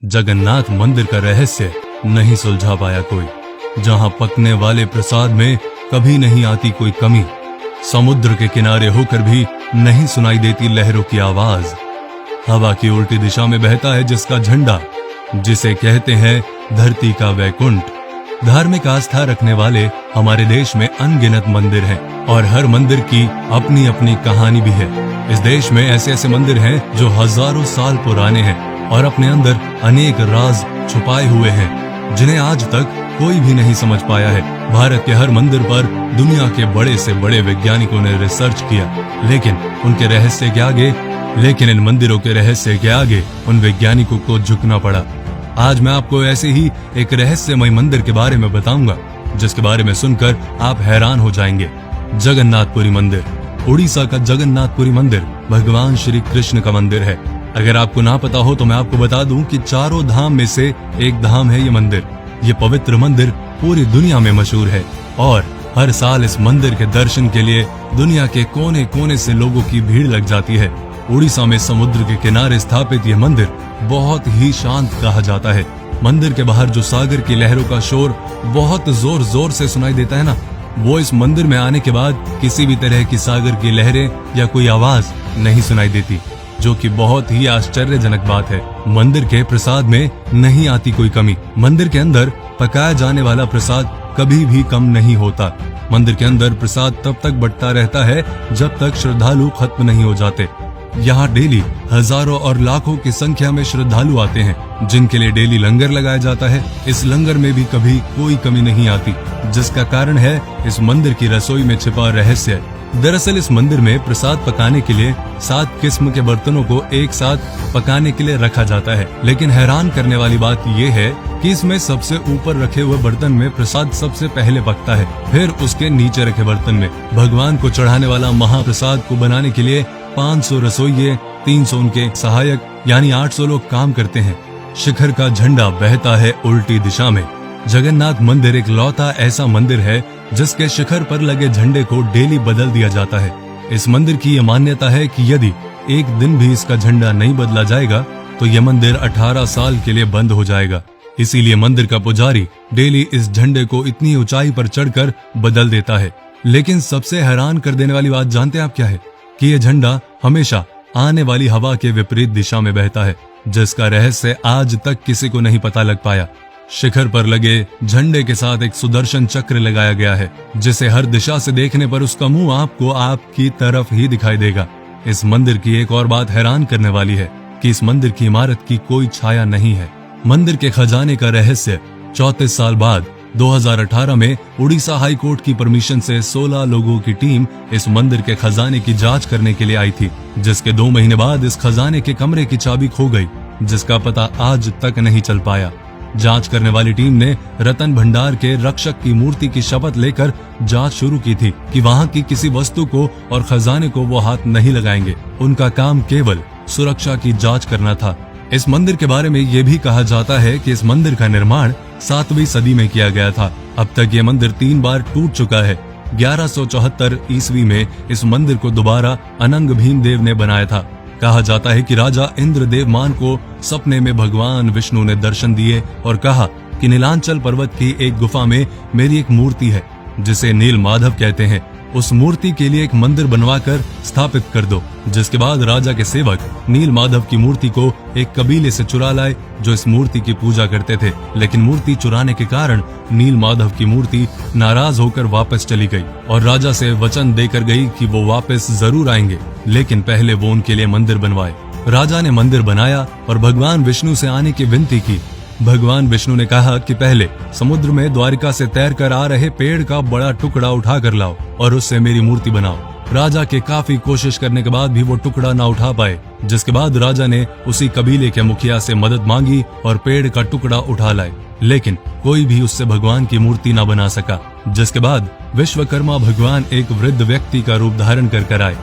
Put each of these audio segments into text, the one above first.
जगन्नाथ मंदिर का रहस्य नहीं सुलझा पाया कोई। जहां पकने वाले प्रसाद में कभी नहीं आती कोई कमी, समुद्र के किनारे होकर भी नहीं सुनाई देती लहरों की आवाज, हवा की उल्टी दिशा में बहता है जिसका झंडा, जिसे कहते हैं धरती का वैकुंठ। धार्मिक आस्था रखने वाले हमारे देश में अनगिनत मंदिर हैं और हर मंदिर की अपनी अपनी कहानी भी है। इस देश में ऐसे ऐसे मंदिर हैं जो हजारों साल पुराने हैं और अपने अंदर अनेक राज छुपाए हुए हैं जिन्हें आज तक कोई भी नहीं समझ पाया है। भारत के हर मंदिर पर दुनिया के बड़े से बड़े वैज्ञानिकों ने रिसर्च किया, लेकिन इन मंदिरों के रहस्य के आगे उन वैज्ञानिकों को झुकना पड़ा। आज मैं आपको ऐसे ही एक रहस्यमय मंदिर के बारे में बताऊंगा जिसके बारे में सुनकर आप हैरान हो जाएंगे। जगन्नाथपुरी मंदिर। उड़ीसा का जगन्नाथपुरी मंदिर भगवान श्री कृष्ण का मंदिर है। अगर आपको ना पता हो तो मैं आपको बता दूं कि चारों धाम में से एक धाम है ये मंदिर। ये पवित्र मंदिर पूरी दुनिया में मशहूर है और हर साल इस मंदिर के दर्शन के लिए दुनिया के कोने कोने से लोगों की भीड़ लग जाती है। उड़ीसा में समुद्र के किनारे स्थापित यह मंदिर बहुत ही शांत कहा जाता है। मंदिर के बाहर जो सागर की लहरों का शोर बहुत जोर जोर से सुनाई देता है ना, वो इस मंदिर में आने के बाद किसी भी तरह की सागर की लहरें या कोई आवाज नहीं सुनाई देती, जो कि बहुत ही आश्चर्यजनक बात है। मंदिर के प्रसाद में नहीं आती कोई कमी। मंदिर के अंदर पकाया जाने वाला प्रसाद कभी भी कम नहीं होता। मंदिर के अंदर प्रसाद तब तक बंटता रहता है जब तक श्रद्धालु खत्म नहीं हो जाते। यहाँ डेली हजारों और लाखों की संख्या में श्रद्धालु आते हैं जिनके लिए डेली लंगर लगाया जाता है। इस लंगर में भी कभी कोई कमी नहीं आती, जिसका कारण है इस मंदिर की रसोई में छिपा रहस्य। दरअसल इस मंदिर में प्रसाद पकाने के लिए 7 किस्म के बर्तनों को एक साथ पकाने के लिए रखा जाता है, लेकिन हैरान करने वाली बात यह है कि इसमें सबसे ऊपर रखे हुए बर्तन में प्रसाद सबसे पहले पकता है, फिर उसके नीचे रखे बर्तन में। भगवान को चढ़ाने वाला महाप्रसाद को बनाने के लिए 500 रसोइये, 300 उनके सहायक यानी 800 लोग काम करते हैं। शिखर का झंडा बहता है उल्टी दिशा में। जगन्नाथ मंदिर एक लौता ऐसा मंदिर है जिसके शिखर पर लगे झंडे को डेली बदल दिया जाता है। इस मंदिर की यह मान्यता है कि यदि एक दिन भी इसका झंडा नहीं बदला जाएगा तो यह मंदिर 18 साल के लिए बंद हो जाएगा। इसीलिए मंदिर का पुजारी डेली इस झंडे को इतनी ऊंचाई पर चढ़कर बदल देता है। लेकिन सबसे हैरान कर देने वाली बात जानते हैं आप क्या है? कि यह झंडा हमेशा आने वाली हवा के विपरीत दिशा में बहता है, जिसका रहस्य आज तक किसी को नहीं पता लग पाया। शिखर पर लगे झंडे के साथ एक सुदर्शन चक्र लगाया गया है, जिसे हर दिशा से देखने पर उसका मुंह आपको आपकी तरफ ही दिखाई देगा। इस मंदिर की एक और बात हैरान करने वाली है कि इस मंदिर की इमारत की कोई छाया नहीं है। मंदिर के खजाने का रहस्य 34 साल बाद 2018 में उड़ीसा हाई कोर्ट की परमिशन से 16 लोगों की टीम इस मंदिर के खजाने की जांच करने के लिए आई थी, जिसके 2 महीने बाद इस खजाने के कमरे की चाबी खो गई, जिसका पता आज तक नहीं चल पाया। जांच करने वाली टीम ने रतन भंडार के रक्षक की मूर्ति की शपथ लेकर जांच शुरू की थी कि वहां की किसी वस्तु को और खजाने को वो हाथ नहीं लगाएंगे। उनका काम केवल सुरक्षा की जांच करना था। इस मंदिर के बारे में ये भी कहा जाता है कि इस मंदिर का निर्माण 7वीं सदी में किया गया था। अब तक ये मंदिर 3 बार टूट चुका है। 1174 ईस्वी में इस मंदिर को दोबारा अनंग भीमदेव ने बनाया था। कहा जाता है कि राजा इंद्रदेवमान को सपने में भगवान विष्णु ने दर्शन दिए और कहा कि नीलांचल पर्वत की एक गुफा में मेरी एक मूर्ति है जिसे नील माधव कहते हैं, उस मूर्ति के लिए एक मंदिर बनवाकर स्थापित कर दो। जिसके बाद राजा के सेवक नील माधव की मूर्ति को एक कबीले से चुरा लाए जो इस मूर्ति की पूजा करते थे, लेकिन मूर्ति चुराने के कारण नील माधव की मूर्ति नाराज होकर वापस चली गई और राजा से वचन देकर गई कि वो वापस जरूर आएंगे, लेकिन पहले वो उनके लिए मंदिर बनवाए। राजा ने मंदिर बनाया और भगवान विष्णु से आने की विनती की। भगवान विष्णु ने कहा कि पहले समुद्र में द्वारिका से तैरकर आ रहे पेड़ का बड़ा टुकड़ा उठा कर लाओ और उससे मेरी मूर्ति बनाओ। राजा के काफी कोशिश करने के बाद भी वो टुकड़ा ना उठा पाए, जिसके बाद राजा ने उसी कबीले के मुखिया से मदद मांगी और पेड़ का टुकड़ा उठा लाए, लेकिन कोई भी उससे भगवान की मूर्ति ना बना सका। जिसके बाद विश्वकर्मा भगवान एक वृद्ध व्यक्ति का रूप धारण कर आए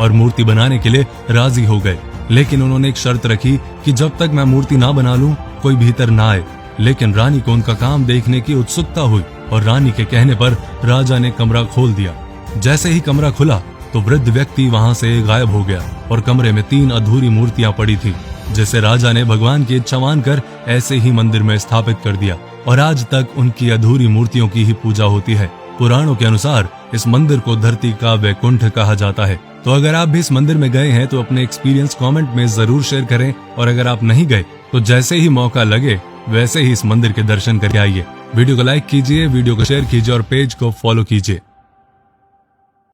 और मूर्ति बनाने के लिए राजी हो गए, लेकिन उन्होंने एक शर्त रखी कि जब तक मैं मूर्ति ना बना लूं कोई भीतर ना आए। लेकिन रानी को उनका काम देखने की उत्सुकता हुई और रानी के कहने पर राजा ने कमरा खोल दिया। जैसे ही कमरा खुला तो वृद्ध व्यक्ति वहां से गायब हो गया और कमरे में 3 अधूरी मूर्तियां पड़ी थी। जिसे राजा ने भगवान की इच्छा मानकर ऐसे ही मंदिर में स्थापित कर दिया और आज तक उनकी अधूरी मूर्तियों की ही पूजा होती है। पुराणों के अनुसार इस मंदिर को धरती का वैकुंठ कहा जाता है। तो अगर आप भी इस मंदिर में गए हैं तो अपने एक्सपीरियंस कमेंट में जरूर शेयर करें, और अगर आप नहीं गए तो जैसे ही मौका लगे वैसे ही इस मंदिर के दर्शन करके आइए। वीडियो को लाइक कीजिए, वीडियो को शेयर कीजिए और पेज को फॉलो कीजिए।